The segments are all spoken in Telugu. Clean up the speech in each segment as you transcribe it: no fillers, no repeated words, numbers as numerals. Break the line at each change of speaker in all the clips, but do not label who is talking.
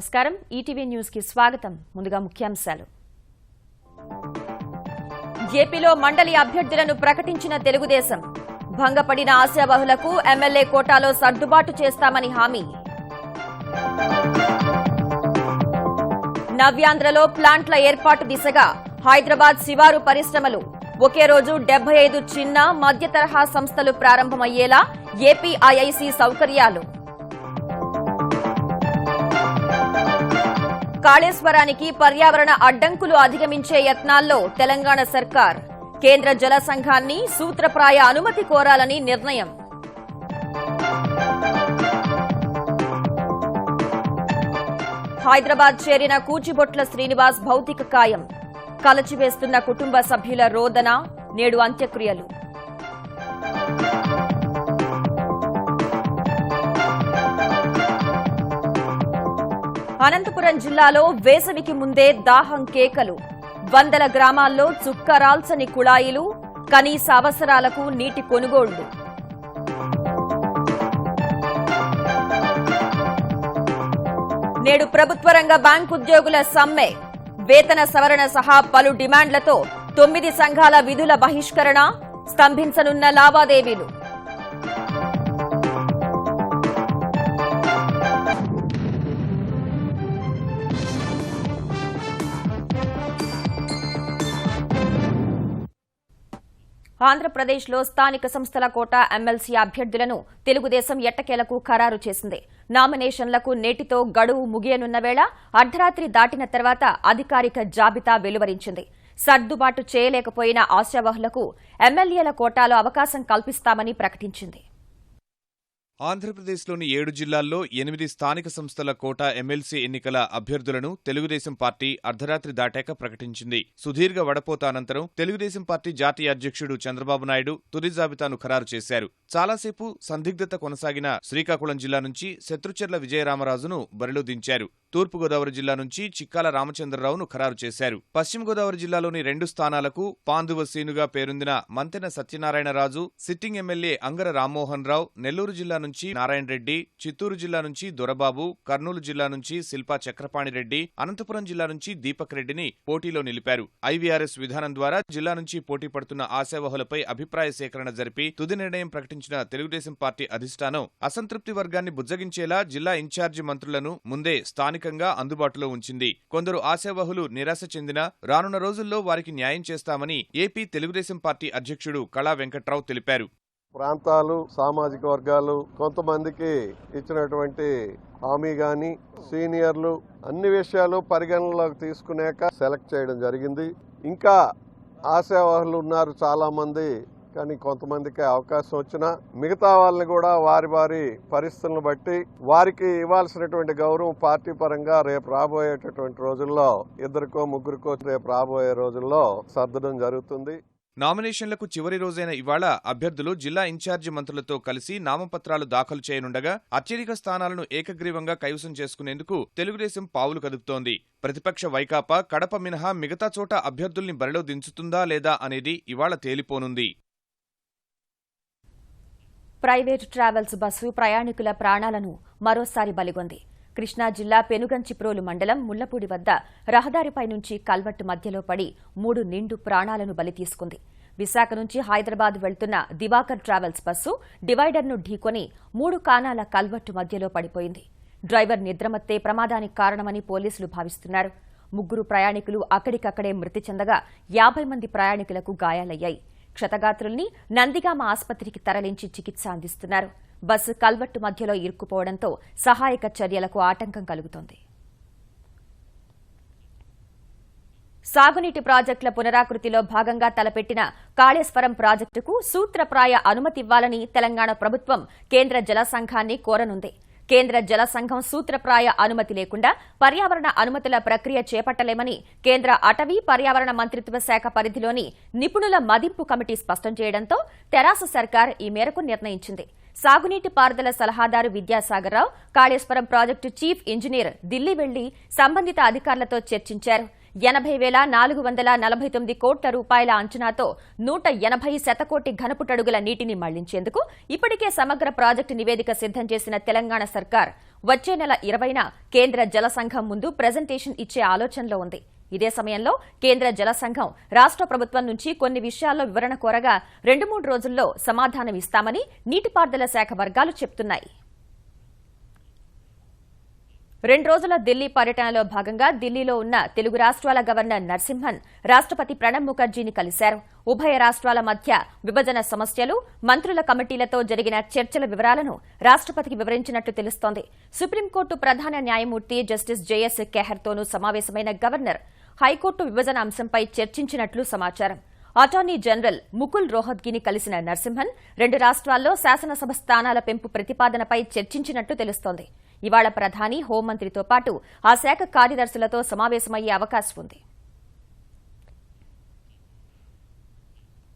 నమస్కారం ఈటీవీ న్యూస్ కి స్వాగతం ముందుగా ముఖ్యాంశాలు ఏపీలో మండలి అభ్యర్థులను ప్రకటించిన తెలుగుదేశం భంగపడిన ఆశావహులకు ఎమ్మెల్యే కోటాలో సర్దుబాటు చేస్తామని హామీ నవ్యాంధ్రలో ప్లాంట్ల ఏర్పాటు దిశగా హైదరాబాద్ శివారు పరిశ్రమలు ఒకే రోజు 75 చిన్న మధ్య తరహా సంస్థలు ప్రారంభమయ్యేలా ఏపీఐఐసీ సౌకర్యాలు కాళేశ్వరానికి పర్యావరణ అడ్డంకులు అధిగమించే యత్నాల్లో తెలంగాణ సర్కార్ కేంద్ర జల సంఘాన్ని సూత్రప్రాయ అనుమతి కోరాలని నిర్ణయం హైదరాబాద్ చేరిన కూచిబొట్ల శ్రీనివాస్ భౌతిక కాయం కలచివేస్తున్న కుటుంబ సభ్యుల రోదన నేడు అంత్యక్రియలు అనంతపురం జిల్లాలో వేసవికి ముందే దాహం కేకలు వందల గ్రామాల్లో చుక్కరాల్చని కుళాయిలు కనీస అవసరాలకు నీటి కొనుగోళ్లు నేడు ప్రభుత్వ రంగ బ్యాంకు ఉద్యోగుల సమ్మె వేతన సవరణ సహా పలు డిమాండ్లతో 9 సంఘాల విధుల బహిష్కరణ స్తంభించనున్న లావాదేవీలు ఆంధ్రప్రదేశ్లో స్థానిక సంస్థల కోటా ఎమ్మెల్సీ అభ్యర్థులను తెలుగుదేశం ఎట్టకేలకు ఖరారు చేసింది. నామినేషన్లకు నేటితో గడువు ముగియనున్న వేళ అర్ధరాత్రి దాటిన తర్వాత అధికారిక జాబితా వెలువరించింది. సర్దుబాటు చేయలేకపోయిన ఆశావహులకు ఎమ్మెల్యేల కోటాలో అవకాశం కల్పిస్తామని ప్రకటించింది.
ఆంధ్రప్రదేశ్లోని 7 జిల్లాల్లో 8 స్థానిక సంస్థల కోటా ఎమ్మెల్సీ ఎన్నికల అభ్యర్థులను తెలుగుదేశం పార్టీ అర్ధరాత్రి దాటాక ప్రకటించింది. సుదీర్ఘ వడపోత అనంతరం తెలుగుదేశం పార్టీ జాతీయ అధ్యక్షుడు చంద్రబాబు నాయుడు తుది జాబితాను ఖరారు చేశారు. చాలాసేపు సందిగ్ధత కొనసాగిన శ్రీకాకుళం జిల్లా నుంచి శత్రుచర్ల విజయరామరాజును బరిలో దించారు. తూర్పుగోదావరి జిల్లా నుంచి చిక్కాల రామచంద్రరావును ఖరారు చేశారు. పశ్చిమ గోదావరి జిల్లాలోని 2 స్థానాలకు పాందువ సీనుగా పేరొందిన మంతెన సత్యనారాయణరాజు, సిట్టింగ్ ఎమ్మెల్యే అంగర రామ్మోహన్ రావు, నెల్లూరు జిల్లా నుంచి నారాయణ రెడ్డి, చిత్తూరు జిల్లా నుంచి దొరబాబు, కర్నూలు జిల్లా నుంచి శిల్పా చక్రపాణిరెడ్డి, అనంతపురం జిల్లా నుంచి దీపక్ రెడ్డిని పోటీలో నిలిపారు. ఐవీఆర్ఎస్ విధానం ద్వారా జిల్లా నుంచి పోటీ పడుతున్న ఆశావహులపై అభిప్రాయ సేకరణ జరిపి తుది నిర్ణయం ప్రకటించిన తెలుగుదేశం పార్టీ అధిష్టానం అసంతృప్తి వర్గాన్ని బుజ్జగించేలా జిల్లా ఇన్ఛార్జి మంత్రులను ముందే స్థానికంగా అందుబాటులో ఉంచింది. కొందరు ఆశావహులు నిరాశ చెందినా రానున్న రోజుల్లో వారికి న్యాయం చేస్తామని ఏపీ తెలుగుదేశం పార్టీ అధ్యక్షుడు కళా వెంకట్రావు తెలిపారు.
ప్రాంతాలు, సామాజిక వర్గాలు కొంతమందికి ఇచ్చినటువంటి హామీ గాని సీనియర్లు అన్ని విషయాలు పరిగణనలోకి తీసుకున్నాక సెలెక్ట్ చేయడం జరిగింది. ఇంకా ఆశావాహులు ఉన్నారు చాలా మంది, కానీ కొంతమందికి అవకాశం వచ్చినా మిగతా వాళ్ళని కూడా వారి వారి పరిస్థితులను బట్టి వారికి ఇవ్వాల్సినటువంటి గౌరవం పార్టీ పరంగా రేపు రాబోయేటటువంటి రోజుల్లో 2కో 3కో రేపు రాబోయే రోజుల్లో సర్దడం జరుగుతుంది.
నామినేషన్లకు చివరి రోజైన ఇవాళ అభ్యర్థులు జిల్లా ఇన్ఛార్జి మంత్రులతో కలిసి నామపత్రాలు దాఖలు చేయనుండగా అత్యధిక స్థానాలను ఏకగ్రీవంగా కైవసం చేసుకునేందుకు తెలుగుదేశం పావులు కదుపుతోంది. ప్రతిపక్ష వైకాపా కడప మినహా మిగతా చోట అభ్యర్థుల్ని బరిలో దించుతుందా లేదా అనేది ఇవాళ తేలిపోనుంది.
ప్రైవేటు ట్రావెల్స్ బస్సు ప్రయాణికుల ప్రాణాలను మరోసారి బలిగొంది. కృష్ణా జిల్లా పెనుగంచిప్రోలు మండలం ముళ్లపూడి వద్ద రహదారిపై నుంచి కల్వర్టు మధ్యలో పడి 3 నిండు ప్రాణాలను బలి తీసుకుంది. విశాఖ నుంచి హైదరాబాద్ వెళ్తున్న దివాకర్ ట్రావెల్స్ బస్సు డివైడర్ను ఢీకొని 3 కానాల కల్వర్టు మధ్యలో పడిపోయింది. డ్రైవర్ నిద్రమత్తే ప్రమాదానికి కారణమని పోలీసులు భావిస్తున్నారు. 3 ప్రయాణికులు అక్కడికక్కడే మృతి చెందగా 50 మంది ప్రయాణికులకు గాయాలయ్యాయి. క్షతగాత్రుల్ని నందిగామ ఆసుపత్రికి తరలించి చికిత్స అందిస్తున్నారు. బస్సు కల్వర్టు మధ్యలో ఇరుక్కుపోవడంతో సహాయక చర్యలకు ఆటంకం కలుగుతోంది. సాగునీటి ప్రాజెక్టుల పునరాకృతిలో భాగంగా తలపెట్టిన కాళేశ్వరం ప్రాజెక్టుకు సూత్రప్రాయ అనుమతివ్వాలని తెలంగాణ ప్రభుత్వం కేంద్ర జల సంఘాన్ని కోరనుంది. కేంద్ర జల సంఘం సూత్రప్రాయ అనుమతి లేకుండా పర్యావరణ అనుమతుల ప్రక్రియ చేపట్టలేమని కేంద్ర అటవీ పర్యావరణ మంత్రిత్వ శాఖ పరిధిలోని నిపుణుల మదింపు కమిటీ స్పష్టం చేయడంతో తెరాస సర్కార్ ఈ మేరకు నిర్ణయించింది. సాగునీటి పారుదల సలహాదారు Vidyasagar Rao Kaleshwaram project chief engineer Delhi వెళ్లి సంబంధిత అధికారులతో చర్చించారు. 80,449 కోట్ల రూపాయల అంచనాతో 180 శతకోటి ఘనపుటడుగుల నీటిని మళ్లించేందుకు ఇప్పటికే సమగ్ర ప్రాజెక్టు నివేదిక సిద్దం చేసిన తెలంగాణ సర్కార్ వచ్చే నెల 20న కేంద్ర జల సంఘం ముందు ప్రెజెంటేషన్ ఇచ్చే ఆలోచనలో ఉంది. ఇదే సమయంలో కేంద్ర జల సంఘం రాష్ట్ర ప్రభుత్వం నుంచి కొన్ని విషయాల్లో వివరణ కోరగా 2-3 రోజుల్లో సమాధానం ఇస్తామని నీటిపారుదల శాఖ వర్గాలు చెబుతున్నాయి. 2 రోజుల ఢిల్లీ పర్యటనలో భాగంగా ఢిల్లీలో ఉన్న తెలుగు రాష్ట్రాల గవర్నర్ నరసింహన్ రాష్ట్రపతి ప్రణబ్ ముఖర్జీని కలిశారు. ఉభయ రాష్ట్రాల మధ్య విభజన సమస్యలు, మంత్రుల కమిటీలతో జరిగిన చర్చల వివరాలను రాష్ట్రపతికి వివరించినట్లు తెలుస్తోంది. సుప్రీంకోర్టు ప్రధాన న్యాయమూర్తి జస్టిస్ జేఎస్ ఖేహర్తోనూ సమావేశమైన గవర్నర్ హైకోర్టు విభజన అంశంపై చర్చించినట్లు సమాచారం. అటార్నీ జనరల్ ముకుల్ రోహత్గిని కలిసిన నరసింహన్ 2 రాష్ట్రాల్లో శాసనసభ స్థానాల పెంపు ప్రతిపాదనపై చర్చించినట్లు తెలుస్తోంది. ఇవాళ ప్రధాని, హోంమంత్రితో పాటు ఆ శాఖ కార్యదర్శులతో సమావేశమయ్యే అవకాశం ఉంది.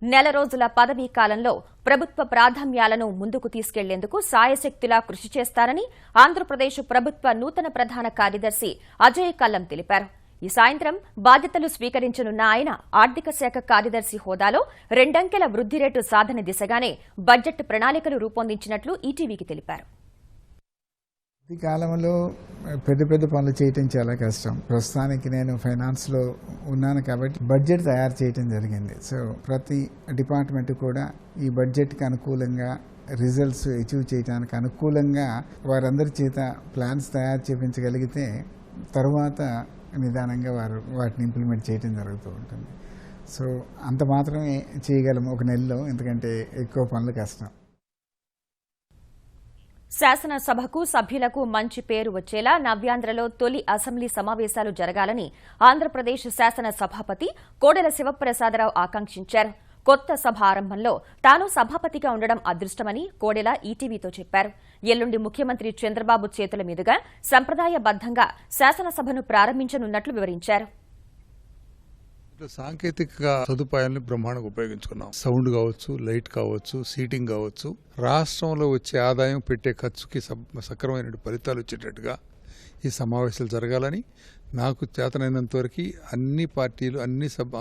నెల రోజుల పదవీ కాలంలో ప్రభుత్వ ప్రాధాన్యాలను ముందుకు తీసుకెళ్లేందుకు సాయశక్తులా కృషి చేస్తారని ఆంధ్రప్రదేశ్ ప్రభుత్వ నూతన ప్రధాన కార్యదర్శి అజయ్ కల్లం తెలిపారు. ఈ సాయంత్రం బాధ్యతలు స్వీకరించనున్న ఆయన ఆర్థిక శాఖ కార్యదర్శి హోదాలో 2 అంకెల వృద్ధి రేటు సాధన దిశగానే బడ్జెట్ ప్రణాళికలు రూపొందించినట్లు ఈటీవీకి తెలిపారు.
ఈ కాలంలో పెద్ద పెద్ద పనులు చేయటం చాలా కష్టం. ప్రస్తుతానికి నేను ఫైనాన్స్లో ఉన్నాను కాబట్టి బడ్జెట్ తయారు చేయటం జరిగింది. సో ప్రతి డిపార్ట్మెంట్ కూడా ఈ బడ్జెట్కి అనుకూలంగా రిజల్ట్స్ అచీవ్ చేయడానికి అనుకూలంగా వారందరి చేత ప్లాన్స్ తయారు చేయించగలిగితే తర్వాత నిదానంగా వాటిని ఇంప్లిమెంట్ చేయడం జరుగుతూ ఉంటుంది. సో అంత మాత్రమే చేయగలము ఒక నెలలో, ఎందుకంటే ఎక్కువ పనులు కష్టం.
శాసనసభకు సభ్యులకు మంచి పేరు వచ్చేలా నవ్యాంధ్రలో తొలి అసెంబ్లీ సమావేశాలు జరగాలని ఆంధ్రప్రదేశ్ శాసన సభాపతి కోడెల శివప్రసాదరావు ఆకాంక్షించారు. కొత్త సభ ఆరంభంలో తాను సభాపతిగా ఉండడం అదృష్టమని కోడెల ఈటీవీతో చెప్పారు. ఎల్లుండి ముఖ్యమంత్రి చంద్రబాబు చేతుల మీదుగా సంప్రదాయబద్దంగా శాసనసభను ప్రారంభించనున్నట్లు వివరించారు.
సాంకేతిక సదుపాయాలను బ్రహ్మాండంగా ఉపయోగించుకున్నాం. సౌండ్ కావచ్చు, లైట్ కావచ్చు, సీటింగ్ కావచ్చు, రాష్ట్రంలో వచ్చే ఆదాయం పెట్టే ఖర్చుకి సక్రమైన ఫలితాలు వచ్చేటట్టుగా ఈ సమావేశాలు జరగాలని నాకు చేతనైనంత వరకు అన్ని పార్టీలు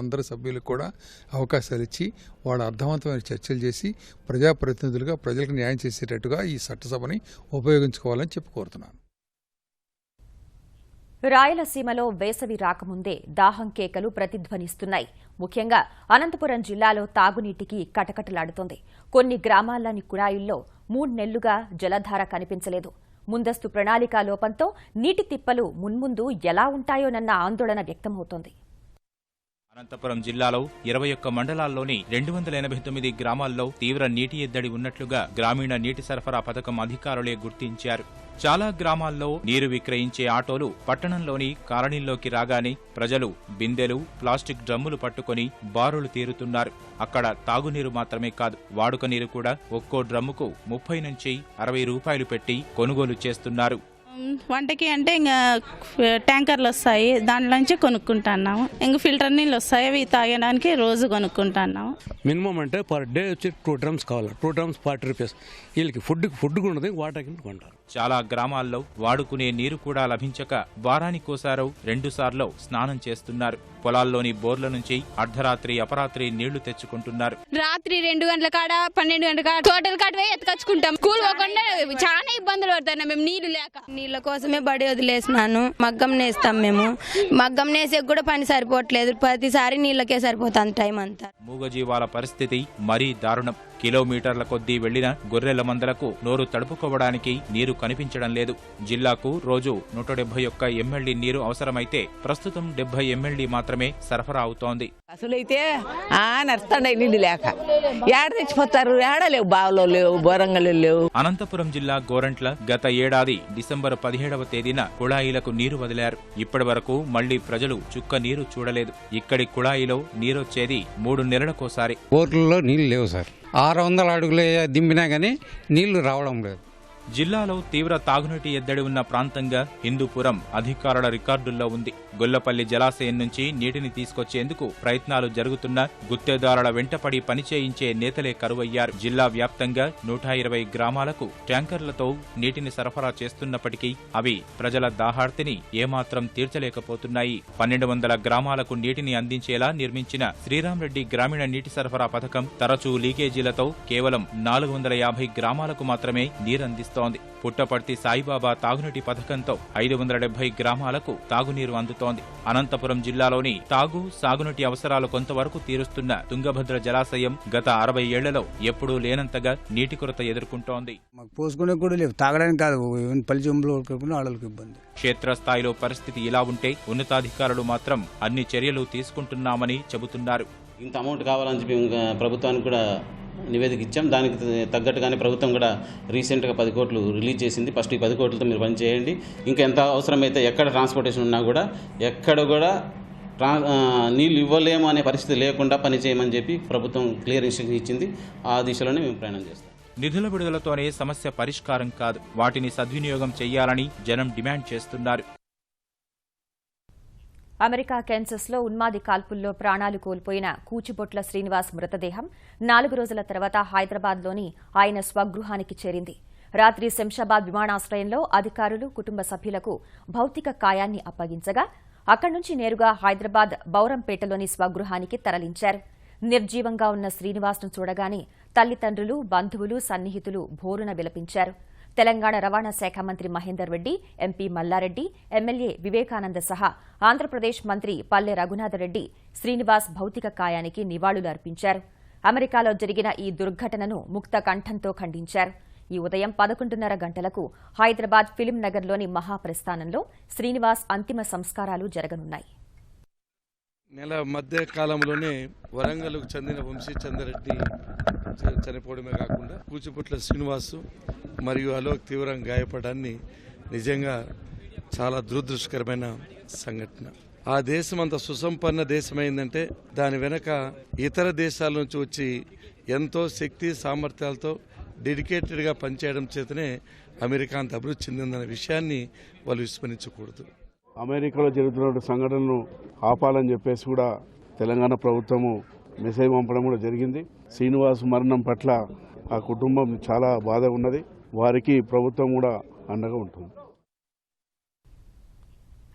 అందరి సభ్యులకు కూడా అవకాశాలు ఇచ్చి వాళ్ళ అర్థవంతమైన చర్చలు చేసి ప్రజాప్రతినిధులుగా ప్రజలకు న్యాయం చేసేటట్టుగా ఈ చట్టసభని ఉపయోగించుకోవాలని చెప్పి కోరుతున్నాను.
రాయలసీమలో వేసవి రాకముందే దాహం కేకలు ప్రతిధ్వనిస్తున్నాయి. ముఖ్యంగా అనంతపురం జిల్లాలో తాగునీటికి కటకటలాడుతోంది. కొన్ని గ్రామాల్లోని కుళాయిల్లో 3 నెలలుగా జలధార కనిపించలేదు. ముందస్తు ప్రణాళికా లోపంతో నీటి తిప్పలు మున్ముందు ఎలా ఉంటాయోనన్న ఆందోళన వ్యక్తమవుతోంది.
అనంతపురం జిల్లాలో 21 మండలాల్లోని 289 గ్రామాల్లో తీవ్ర నీటి ఎద్దడి ఉన్నట్లుగా గ్రామీణ నీటి సరఫరా పథకం అధికారులే గుర్తించారు. చాలా గ్రామాల్లో నీరు విక్రయించే ఆటోలు పట్టణంలోని కాలనీల్లోకి రాగానే ప్రజలు బిందెలు, ప్లాస్టిక్ డ్రమ్ములు పట్టుకుని బారులు తీరుతున్నారు. అక్కడ తాగునీరు మాత్రమే కాదు, వాడుక నీరు కూడా ఒక్కో డ్రమ్ముకు 30 నుంచి 60 రూపాయలు పెట్టి కొనుగోలు చేస్తున్నారు.
వంటకి అంటే ఇంకా ట్యాంకర్లు వస్తాయి, దాంట్లోంచి కొనుక్కుంటున్నాము. ఇంకా ఫిల్టర్ నీళ్ళు వస్తాయి, అవి తాగడానికి రోజు కొనుక్కుంటున్నాము.
మినిమం అంటే పర్ డే వచ్చి 2 డ్రమ్స్ కావాలి. 2 డ్రమ్స్ 40 రూపీస్. వీళ్ళకి ఫుడ్ ఉండదు, వాటర్ కొంటారు.
చాలా గ్రామాల్లో వాడుకునే నీరు కూడా లభించక వారానికోసారో 2 సార్లు స్నానం చేస్తున్నారు. పొలాల్లోని బోర్ల నుంచి అర్ధరాత్రి అపరాత్రి నీళ్లు తెచ్చుకుంటున్నారు.
రాత్రి 2 గంటల కాడ 12 గంటల కాడ టోటల్ కాడ పోయి ఎత్తుకొచ్చుకుంటాం. స్కూల్ పోకుండా చాలా ఇబ్బందులు పడుతున్నాం మేము నీళ్లు లేక.
నీళ్ళ కోసమే బడి వదిలేసినాను. మగ్గం నేస్తాం మేము. మగ్గం నేసే కూడా పని సరిపోవట్లేదు. ప్రతిసారి నీళ్ళకే సరిపోతుంది టైం అంతా.
మూగజీవాల పరిస్థితి మరీ దారుణం. కిలోమీటర్ల కొద్దీ వెళ్లిన గొర్రెల మందలకు నోరు తడుపుకోవడానికి నీరు కనిపించడం లేదు. జిల్లాకు రోజు 171 MLD నీరు అవసరమైతే ప్రస్తుతం 70 MLD మాత్రమే సరఫరా అవుతోంది.
అసలైతే నడుస్తాండే నీళ్లు లేక ఏడ తెచ్చిపోతారు. ఏడలేవు, బావులో లేవు, బోరంగలు లేవు.
అనంతపురం జిల్లా గోరంట్ల గత ఏడాది డిసెంబర్ 17వ తేదీన కుళాయిలకు నీరు వదిలారు. ఇప్పటి వరకు మళ్లీ ప్రజలు చుక్క నీరు చూడలేదు. ఇక్కడి కుళాయిలో నీరొచ్చేది 3 నెలలకోసారి.
బోర్లలో నీళ్లు లేవు సార్. 600 అడుగులు దింపినా గానీ నీళ్లు రావడం లేదు.
జిల్లాలో తీవ్ర తాగునీటి ఎద్దడి ఉన్న ప్రాంతంగా హిందూపురం అధికారుల రికార్డుల్లో ఉంది. గొల్లపల్లి జలాశయం నుంచి నీటిని తీసుకొచ్చేందుకు ప్రయత్నాలు జరుగుతున్నా గుత్తేదారుల వెంటపడి పనిచేయించే నేతలే కరువయ్యారు. జిల్లా వ్యాప్తంగా 120 గ్రామాలకు ట్యాంకర్లతో నీటిని సరఫరా చేస్తున్నప్పటికీ అవి ప్రజల దాహార్తిని ఏమాత్రం తీర్చలేకపోతున్నాయి. 1200 గ్రామాలకు నీటిని అందించేలా నిర్మించిన శ్రీరాంరెడ్డి గ్రామీణ నీటి సరఫరా పథకం తరచూ లీకేజీలతో కేవలం 450 గ్రామాలకు మాత్రమే నీరందిస్తోంది. పుట్టపర్తి సాయిబాబా తాగునీటి పథకంతో 570 గ్రామాలకు తాగునీరు అందుతోంది. అనంతపురం జిల్లాలోని తాగు, సాగునీటి అవసరాలు కొంతవరకు తీరుస్తున్న తుంగభద్ర జలాశయం గత 60 ఏళ్లలో ఎప్పుడూ లేనంతగా నీటి కొరత ఎదుర్కొంటోంది.
పోసుకునే కూడా లేవు, తాగడానికి కాదు, పల్లె ఆడలకు ఇబ్బంది.
క్షేత్రస్థాయిలో పరిస్థితి ఇలా ఉంటే ఉన్నతాధికారులు మాత్రం అన్ని చర్యలు తీసుకుంటున్నామని చెబుతున్నారు.
ఇంత అమౌంట్ కావాలని చెప్పి ప్రభుత్వానికి కూడా నివేదిక ఇచ్చాం. దానికి తగ్గట్టుగానే ప్రభుత్వం కూడా రీసెంట్గా 10 కోట్లు రిలీజ్ చేసింది. ఫస్ట్ ఈ 10 కోట్లతో మీరు పని చేయండి. ఇంకా ఎంత అవసరమైతే ఎక్కడ ట్రాన్స్పోర్టేషన్ ఉన్నా కూడా ఎక్కడ కూడా నీళ్ళు ఇవ్వలేము అనే పరిస్థితి లేకుండా పని చేయమని చెప్పి ప్రభుత్వం క్లియర్ ఇన్స్ట్రక్షన్ ఇచ్చింది. ఆ దిశలోనే మేము ప్రయాణం చేస్తాం.
నిధుల విడుదలతోనే సమస్య పరిష్కారం కాదు, వాటిని సద్వినియోగం చేయాలని జనం డిమాండ్ చేస్తున్నారు.
అమెరికా కెన్సస్లో ఉన్మాది కాల్పుల్లో ప్రాణాలు కోల్పోయిన కూచిబొట్ల శ్రీనివాస్ మృతదేహం 4 రోజుల తర్వాత హైదరాబాద్లోని ఆయన స్వగృహానికి చేరింది. రాత్రి శంషాబాద్ విమానాశ్రయంలో అధికారులు, కుటుంబ సభ్యులకు భౌతిక కాయాన్ని అప్పగించగా అక్కడి నుంచి నేరుగా హైదరాబాద్ బౌరంపేటలోని స్వగృహానికి తరలించారు. నిర్జీవంగా ఉన్న శ్రీనివాస్ను చూడగానే తల్లిదండ్రులు, బంధువులు, సన్నిహితులు భోరున విలపించారు. తెలంగాణ రవాణా శాఖ మంత్రి మహేందర్ రెడ్డి, ఎంపీ మల్లారెడ్డి, ఎమ్మెల్యే వివేకానంద సహా ఆంధ్రప్రదేశ్ మంత్రి పల్లె రఘునాథరెడ్డి శ్రీనివాస్ భౌతిక కాయానికి నివాళులు అర్పించారు. అమెరికాలో జరిగిన ఈ దుర్ఘటనను ముక్త కంఠంతో ఖండించారు. ఈ ఉదయం 11:30 గంటలకు హైదరాబాద్ ఫిలిం నగర్లోని మహాప్రస్థానంలో శ్రీనివాస్ అంతిమ సంస్కారాలు జరగనున్నాయి.
నెల మధ్య కాలంలోనే వరంగల్కు చెందిన వంశీచంద్రరెడ్డి చనిపోవడమే కాకుండా కూచిపుట్ల శ్రీనివాసు మరియు అలోక్ తీవ్రంగా గాయపడాన్ని నిజంగా చాలా దురదృష్టకరమైన సంఘటన. ఆ దేశం అంత సుసంపన్న దేశమైందంటే దాని వెనక ఇతర దేశాల నుంచి వచ్చి ఎంతో శక్తి సామర్థ్యాలతో డెడికేటెడ్గా పనిచేయడం చేతనే అమెరికా అంత అభివృద్ధి చెందిందన్న విషయాన్ని వాళ్ళు విస్మరించకూడదు.
అమెరికాలో జరుగుతున్న సంఘటనను ఆపాలని చెప్పేసి కూడా తెలంగాణ ప్రభుత్వము మెసేజ్ పంపడం కూడా జరిగింది. శ్రీనివాస్ మరణం పట్ల ఆ కుటుంబం చాలా బాధ ఉన్నది. వారికి ప్రభుత్వం కూడా అండగా ఉంటుంది.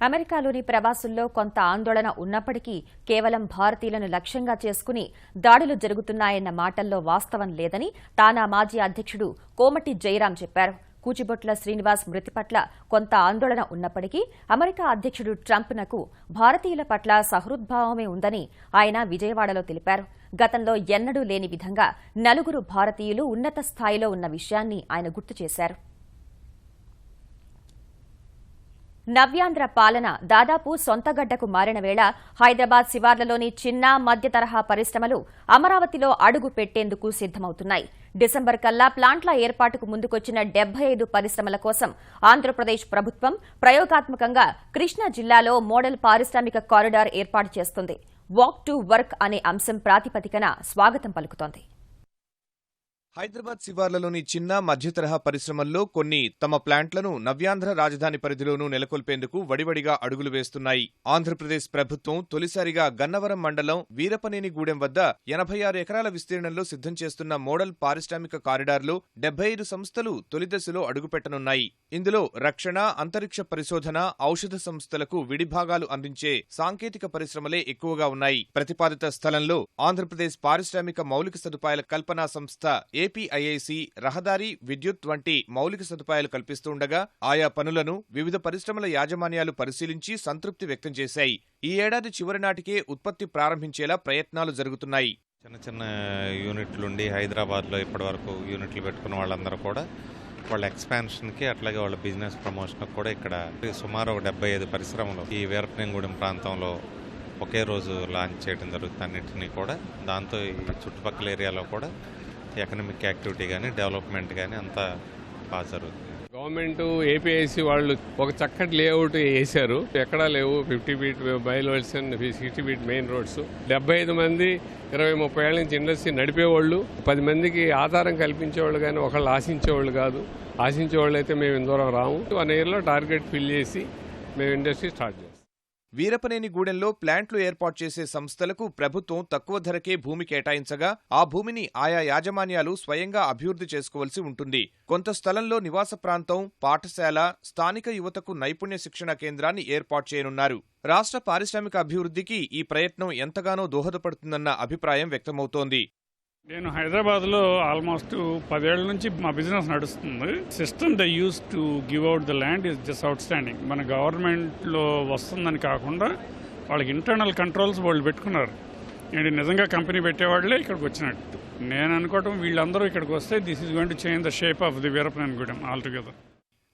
అమెరికాలోని ప్రవాసుల్లో కొంత ఆందోళన ఉన్నప్పటికీ కేవలం భారతీయులను లక్ష్యంగా చేసుకుని దాడులు జరుగుతున్నాయన్న మాటల్లో వాస్తవం లేదని తానా మాజీ అధ్యక్షుడు కోమటి జయరాం చెప్పారు. కూచిబొట్ల శ్రీనివాస్ మృతి పట్ల కొంత ఆందోళన ఉన్నప్పటికీ అమెరికా అధ్యక్షుడు ట్రంప్నకు భారతీయుల పట్ల సహృద్భావమే ఉందని ఆయన విజయవాడలో తెలిపారు. గతంలో ఎన్నడూ లేని విధంగా 4 భారతీయులు ఉన్నత స్థాయిలో ఉన్న విషయాన్ని ఆయన గుర్తు చేశారు. నవ్యాంధ్ర పాలన దాదాపు సొంతగడ్డకు మారిన వేళ హైదరాబాద్ శివార్లలోని చిన్న, మధ్య తరహా పరిశ్రమలు అమరావతిలో అడుగు పెట్టేందుకు సిద్దమవుతున్నాయి. డిసెంబర్ కల్లా ప్లాంట్ల ఏర్పాటుకు ముందుకొచ్చిన 75 పరిశ్రమల కోసం ఆంధ్రప్రదేశ్ ప్రభుత్వం ప్రయోగాత్మకంగా కృష్ణా జిల్లాలో మోడల్ పారిశ్రామిక కారిడార్ ఏర్పాటు చేస్తుంది. వాక్ టు వర్క్ అనే అంశం ప్రాతిపదికన స్వాగతం పలుకుతోంది.
హైదరాబాద్ శివార్లలోని చిన్న, మధ్యతరహా పరిశ్రమల్లో కొన్ని తమ ప్లాంట్లను నవ్యాంధ్ర రాజధాని పరిధిలోనూ నెలకొల్పేందుకు వడివడిగా అడుగులు వేస్తున్నాయి. ఆంధ్రప్రదేశ్ ప్రభుత్వం తొలిసారిగా గన్నవరం మండలం వీరపనేనిగూడెం వద్ద 86 ఎకరాల విస్తీర్ణంలో సిద్ధం చేస్తున్న మోడల్ పారిశ్రామిక కారిడార్లో 75 సంస్థలు తొలిదశలో అడుగుపెట్టనున్నాయి. ఇందులో రక్షణ, అంతరిక్ష పరిశోధన, ఔషధ సంస్థలకు విడిభాగాలు అందించే సాంకేతిక పరిశ్రమలే ఎక్కువగా ఉన్నాయి. ప్రతిపాదిత స్థలంలో ఆంధ్రప్రదేశ్ పారిశ్రామిక మౌలిక సదుపాయాల కల్పనా సంస్థ ఏపీఐఐసి రహదారి, విద్యుత్ వంటి మౌలిక సదుపాయాలు కల్పిస్తుండగా ఆయా పనులను వివిధ పరిశ్రమల యాజమాన్యాలు పరిశీలించి సంతృప్తి వ్యక్తం చేశాయి. ఈ ఏడాది చివరి నాటికే ఉత్పత్తి ప్రారంభించేలా ప్రయత్నాలు జరుగుతున్నాయి.
చిన్న యూనిట్లుండి హైదరాబాద్లో ఇప్పటి వరకు యూనిట్లు పెట్టుకున్న వాళ్ళందరూ కూడా వాళ్ళ ఎక్స్పాన్షన్కి అట్లాగే వాళ్ళ బిజినెస్ ప్రమోషన్కి కూడా ఇక్కడ సుమారు 75 పరిశ్రమలు ఈ వీరపనేనిగూడెం ప్రాంతంలో ఒకే రోజు లాంచ్ చేయడం జరుగుతుంది. అన్నింటినీ కూడా దాంతో ఈ చుట్టుపక్కల ఏరియాలో కూడా ఎకనామిక్ యాక్టివిటీ కానీ డెవలప్మెంట్ కానీ అంతా బాగా జరుగుతుంది.
గవర్నమెంట్ ఏపీఐసి వాళ్ళు ఒక చక్కటి లేఅవుట్ వేశారు. ఎక్కడా లేవు 50 ఫీట్ బైలోడ్స్ అండ్ 60 ఫీట్ మెయిన్ రోడ్స్. 75 మంది 20-30 ఏళ్ల నుంచి ఇండస్ట్రీ నడిపేవాళ్ళు, 10 మందికి ఆధారం కల్పించేవాళ్ళు, కానీ ఒకళ్ళు ఆశించేవాళ్ళు కాదు. ఆశించేవాళ్ళు అయితే మేము ఇందూరం రాము. 1 ఇయర్లో టార్గెట్ ఫిల్ చేసి మేము ఇండస్ట్రీ స్టార్ట్ చేస్తాం.
వీరపనేనిగూడెంలో ప్లాంట్లు ఏర్పాటు చేసే సంస్థలకు ప్రభుత్వం తక్కువ ధరకే భూమి కేటాయించగా ఆ భూమిని ఆయా యాజమాన్యాలు స్వయంగా అభివృద్ధి చేసుకోవాల్సి ఉంటుంది. కొంత స్థలంలో నివాస ప్రాంతం, పాఠశాల, స్థానిక యువతకు నైపుణ్య శిక్షణ కేంద్రాన్ని ఏర్పాటు చేయనున్నారు. రాష్ట్ర పారిశ్రామిక అభివృద్ధికి ఈ ప్రయత్నం ఎంతగానో దోహదపడుతుందన్న అభిప్రాయం వ్యక్తమవుతోంది.
నేను హైదరాబాద్లో ఆల్మోస్ట్ 10 ఏళ్ల నుంచి మా బిజినెస్ నడుస్తుంది. System the use to give out the land is just out standing. మన గవర్నమెంట్లో వస్తుందని కాకుండా వాళ్ళకి ఇంటర్నల్ కంట్రోల్స్ వాళ్ళు పెట్టుకున్నారు. నేను నిజంగా కంపెనీ పెట్టేవాళ్ళే ఇక్కడికి వచ్చినట్టు నేను అనుకోవటం. వీళ్ళందరూ ఇక్కడికి వస్తే this is going to change the shape of the Veerapanenigudem altogether.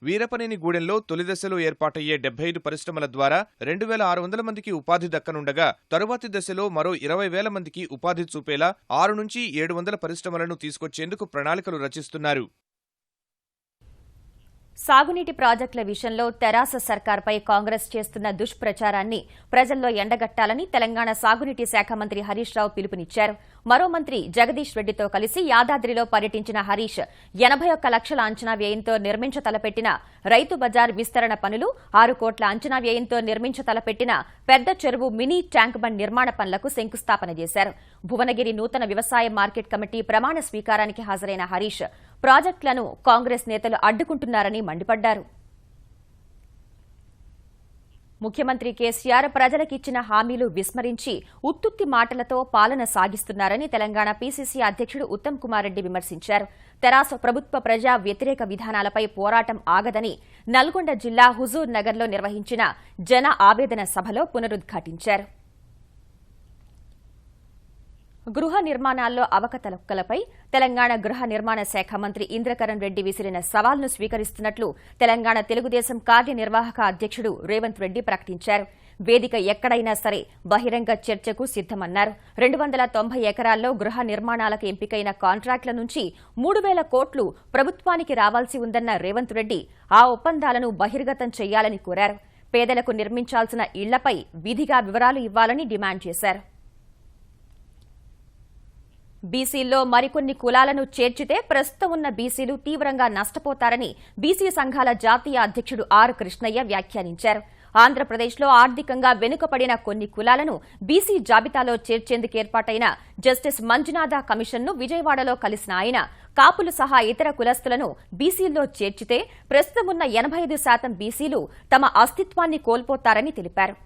వీరపనేనిగూడెంలో తొలి దశలో ఏర్పాటయ్యే 75 పరిశ్రమల ద్వారా 2600 మందికి ఉపాధి దక్కనుండగా తరువాతి దశలో మరో 20,000 మందికి ఉపాధి చూపేలా 6 నుంచి 700 పరిశ్రమలను తీసుకొచ్చేందుకు ప్రణాళికలు రచిస్తున్నారు.
సాగునీటి ప్రాజెక్టుల విషయంలో తెరాస సర్కార్పై కాంగ్రెస్ చేస్తున్న దుష్ప్రచారాన్ని ప్రజల్లో ఎండగట్టాలని తెలంగాణ సాగునీటి శాఖ మంత్రి హరీష్ రావు పిలుపునిచ్చారు. మరో మంత్రి జగదీష్ రెడ్డితో కలిసి యాదాద్రిలో పర్యటించిన హరీష్ 81 లక్షల అంచనా వ్యయంతో నిర్మించతలపెట్టిన రైతు బజార్ విస్తరణ పనులు, 6 కోట్ల అంచనా వ్యయంతో నిర్మించతలపెట్టిన పెద్ద చెరువు మినీ ట్యాంక్ బండ్ నిర్మాణ పనులకు శంకుస్థాపన చేశారు. భువనగిరి నూతన వ్యవసాయ మార్కెట్ కమిటీ ప్రమాణ స్వీకారానికి హాజరైన హరీష్ ప్రాజెక్టులను కాంగ్రెస్ నేతలు అడ్డుకుంటున్నారని మండిపడ్డారు. ముఖ్యమంత్రి కేసీఆర్ ప్రజలకిచ్చిన హామీలు విస్మరించి ఉత్తుత్తి మాటలతో పాలన సాగిస్తున్నారని తెలంగాణ పీసీసీ అధ్యక్షుడు ఉత్తమ్ కుమార్ రెడ్డి విమర్శించారు. తెరాస ప్రభుత్వ ప్రజా వ్యతిరేక విధానాలపై పోరాటం ఆగదని నల్గొండ జిల్లా హుజూర్ నగర్లో నిర్వహించిన జన ఆవేదన సభలో పునరుద్ఘాటించారు. గృహ నిర్మాణాల్లో అవకతవకలపై తెలంగాణ గృహ నిర్మాణ శాఖ మంత్రి ఇంద్రకరణ్ రెడ్డి విసిరిన సవాల్ను స్వీకరిస్తున్నట్లు తెలంగాణ తెలుగుదేశం కార్యనిర్వాహక అధ్యక్షుడు రేవంత్ రెడ్డి ప్రకటించారు. వేదిక ఎక్కడైనా సరే బహిరంగ చర్చకు సిద్దమన్నారు. 290 ఎకరాల్లో గృహ నిర్మాణాలకు ఎంపికైన కాంట్రాక్టుల నుంచి 3,000 కోట్లు ప్రభుత్వానికి రావాల్సి ఉందన్న రేవంత్ రెడ్డి ఆ ఒప్పందాలను బహిర్గతం చేయాలని కోరారు. పేదలకు నిర్మించాల్సిన ఇళ్లపై విధిగా వివరాలు ఇవ్వాలని డిమాండ్ చేశారు. బీసీల్లో మరికొన్ని కులాలను చేర్చితే ప్రస్తుతం ఉన్న బీసీలు తీవ్రంగా నష్టపోతారని బీసీ సంఘాల జాతీయ అధ్యక్షుడు ఆర్ కృష్ణయ్య వ్యాఖ్యానించారు. ఆంధ్రప్రదేశ్లో ఆర్థికంగా వెనుకబడిన కొన్ని కులాలను బీసీ జాబితాలో చేర్చేందుకు ఏర్పాటైన జస్టిస్ మంజునాథ కమిషన్ను విజయవాడలో కలిసిన ఆయన కాపులు సహా ఇతర కులస్తులను బీసీల్లో చేర్చితే ప్రస్తుతం ఉన్న 85% బీసీలు తమ అస్తిత్వాన్ని కోల్పోతారని తెలిపారు.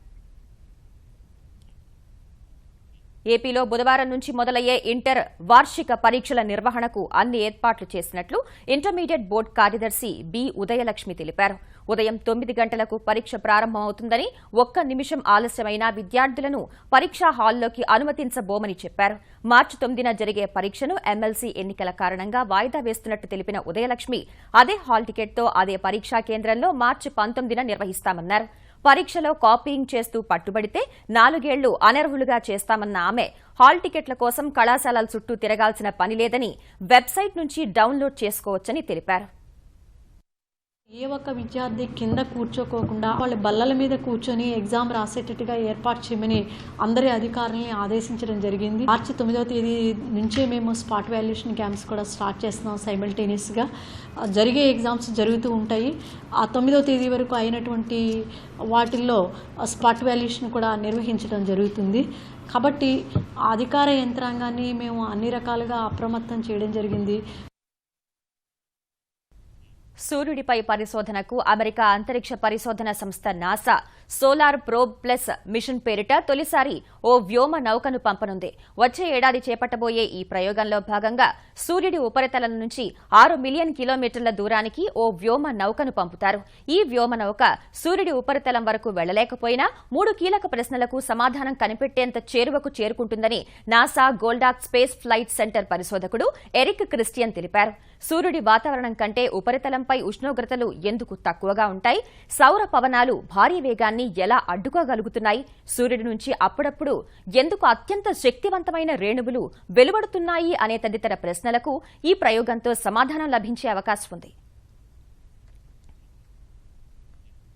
ఏపీలో బుధవారం నుంచి మొదలయ్యే ఇంటర్ వార్షిక పరీక్షల నిర్వహణకు అన్ని ఏర్పాట్లు చేసినట్లు ఇంటర్మీడియట్ బోర్డు కార్యదర్శి బి ఉదయలక్ష్మి తెలిపారు. ఉదయం 9 గంటలకు పరీక్ష ప్రారంభమవుతుందని, 1 నిమిషం ఆలస్యమైన విద్యార్థులను పరీక్షా హాల్లోకి అనుమతించబోమని చెప్పారు. మార్చి 9న జరిగే పరీక్షను ఎమ్మెల్సీ ఎన్నికల కారణంగా వాయిదా వేస్తున్నట్టు తెలిపిన ఉదయలక్ష్మి అదే హాల్ టికెట్తో అదే పరీక్షా కేంద్రంలో మార్చి 19న నిర్వహిస్తామన్నారు. పరీక్షలో కాపీయింగ్ చేస్తూ పట్టుబడితే 4 ఏళ్లు అనర్హులుగా చేస్తామన్న ఆమె హాల్ టికెట్ల కోసం కళాశాలల చుట్టూ తిరగాల్సిన పని లేదని వెబ్సైట్ నుంచి డౌన్లోడ్ చేసుకోవచ్చని తెలిపారు.
ఏ ఒక్క విద్యార్థి కింద కూర్చోకోకుండా వాళ్ళ బల్లల మీద కూర్చొని ఎగ్జామ్ రాసేటట్టుగా ఏర్పాటు చేయమని అందరి అధికారులని ఆదేశించడం జరిగింది. మార్చి 9వ తేదీ నుంచే మేము స్పాట్ వాల్యుయేషన్ క్యాంప్స్ కూడా స్టార్ట్ చేస్తున్నాం. సైమల్టేనియస్గా జరిగే ఎగ్జామ్స్ జరుగుతూ ఉంటాయి. ఆ 9వ తేదీ వరకు అయినటువంటి వాటిల్లో స్పాట్ వాల్యుయేషన్ కూడా నిర్వహించడం జరుగుతుంది. కాబట్టి అధికార యంత్రాంగాన్ని మేము అన్ని రకాలుగా అప్రమత్తం చేయడం జరిగింది.
సూర్యుడిపై పరిశోధనకు అమెరికా అంతరిక్ష పరిశోధన సంస్థ NASA solar probe plus mission పేరిట తొలిసారి ఓ వ్యోమ నౌకను పంపనుంది. వచ్చే ఏడాది చేపట్టబోయే ఈ ప్రయోగంలో భాగంగా సూర్యుడి ఉపరితలం నుంచి 6 మిలియన్ కిలోమీటర్ల దూరానికి ఓ వ్యోమ నౌకను పంపుతారు. ఈ వ్యోమ నౌక సూర్యుడి ఉపరితలం వరకు వెళ్లలేకపోయినా 3 కీలక ప్రశ్నలకు సమాధానం కనిపెట్టేంత చేరువకు చేరుకుంటుందని నాసా గోల్డాక్ స్పేస్ ఫ్లైట్ సెంటర్ పరిశోధకుడు ఎరిక్ క్రిస్టియన్ తెలిపారు. సూర్యుడి వాతావరణం కంటే ఉపరితలంపై ఉష్ణోగ్రతలు ఎందుకు తక్కువగా ఉంటాయి? సౌర పవనాలు భారీ వేగాన్ని ఎలా అడ్డుకోగలుగుతున్నాయి? సూర్యుడి నుంచి అప్పుడప్పుడు ఎందుకు అత్యంత శక్తివంతమైన రేణువులు వెలువడుతున్నాయి అనే తదితర ప్రశ్నలకు ఈ ప్రయోగంతో సమాధానం లభించే అవకాశం ఉంది.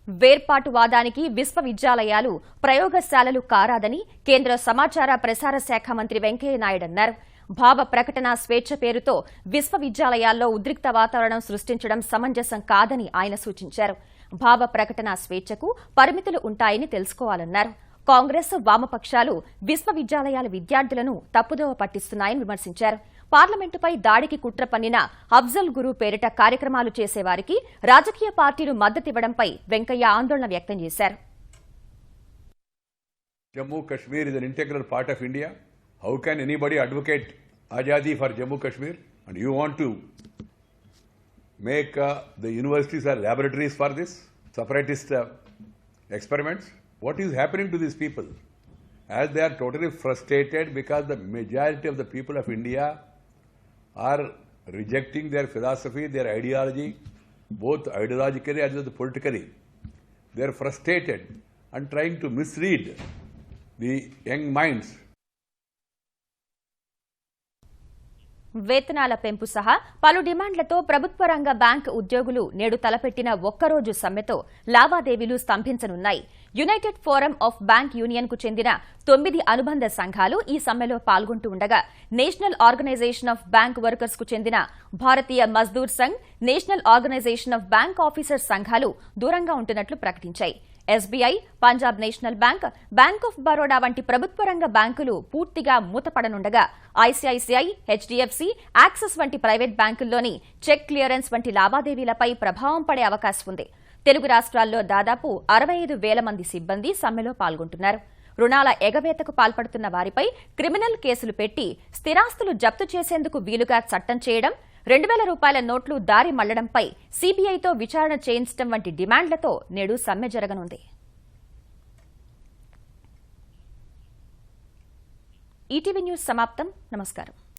వేర్పాటువాదానికి విశ్వవిద్యాలయాలు ప్రయోగశాలలు కారాదని కేంద్ర సమాచార ప్రసార శాఖ మంత్రి వెంకయ్యనాయుడు అన్నారు. భావ ప్రకటన స్వేచ్ఛ పేరుతో విశ్వవిద్యాలయాల్లో ఉద్రిక్త వాతావరణం సృష్టించడం సమంజసం కాదని ఆయన సూచించారు. భావ ప్రకటన స్వేచ్ఛకు పరిమితులు ఉంటాయని తెలుసుకోవాలన్నారు. కాంగ్రెస్ వామపక్షాలు విశ్వవిద్యాలయాల విద్యార్థులను తప్పుదోవ పట్టిస్తున్నాయని విమర్శించారు. పార్లమెంటుపై దాడికి కుట్ర పన్నిన అఫ్జల్ గురు పేరిట కార్యక్రమాలు చేసేవారికి రాజకీయ పార్టీలు మద్దతివ్వడంపై వెంకయ్య ఆందోళన వ్యక్తం చేశారు.
Jammu Kashmir is an integral part of India. How can anybody advocate Azadi for Jammu Kashmir? And you want to make the universities are laboratories for this separatist experiments? What is happening to these people? As they are totally frustrated because the majority of the people of India are rejecting their philosophy, their ideology, both ideologically as well as politically. They are frustrated and trying to mislead the young minds.
వేతనాల పెంపు సహా పలు డిమాండ్లతో ప్రభుత్వ రంగ బ్యాంకు ఉద్యోగులు నేడు తలపెట్టిన ఒక్కరోజు సమ్మెతో లావాదేవీలు స్తంభించనున్నాయి. United forum of bank union కు చెందిన 9 అనుబంధ సంఘాలు ఈ సమ్మెలో పాల్గొంటూ ఉండగా national organisation of bank workers కు చెందిన Bharatiya Mazdoor Sangh, national organisation of bank officers సంఘాలు దూరంగా ఉంటున్నట్లు ప్రకటించాయి. SBI, Punjab national bank, bank of Baroda వంటి ప్రభుత్వ రంగ బ్యాంకులు పూర్తిగా మూతపడనుండగా ఐసీఐసీఐ, హెచ్డీఎఫ్సీ, యాక్సిస్ వంటి ప్రైవేట్ బ్యాంకుల్లోని చెక్ క్లియరెన్స్ వంటి లావాదేవీలపై ప్రభావం పడే అవకాశం ఉంది. తెలుగు రాష్ట్రాల్లో దాదాపు 65,000 మంది సిబ్బంది సమ్మెలో పాల్గొంటున్నారు. రుణాల ఎగవేతకు పాల్పడుతున్న వారిపై క్రిమినల్ కేసులు పెట్టి స్థిరాస్తులు జప్తు చేసేందుకు వీలుగా చట్టం చేయడం, 2,000 రూపాయల నోట్లు దారి మళ్లడంపై సీబీఐతో విచారణ చేయించడం వంటి డిమాండ్లతో నేడు సమ్మె జరగనుంది. ఈటీవీ న్యూస్ సమాప్తం. నమస్కారం.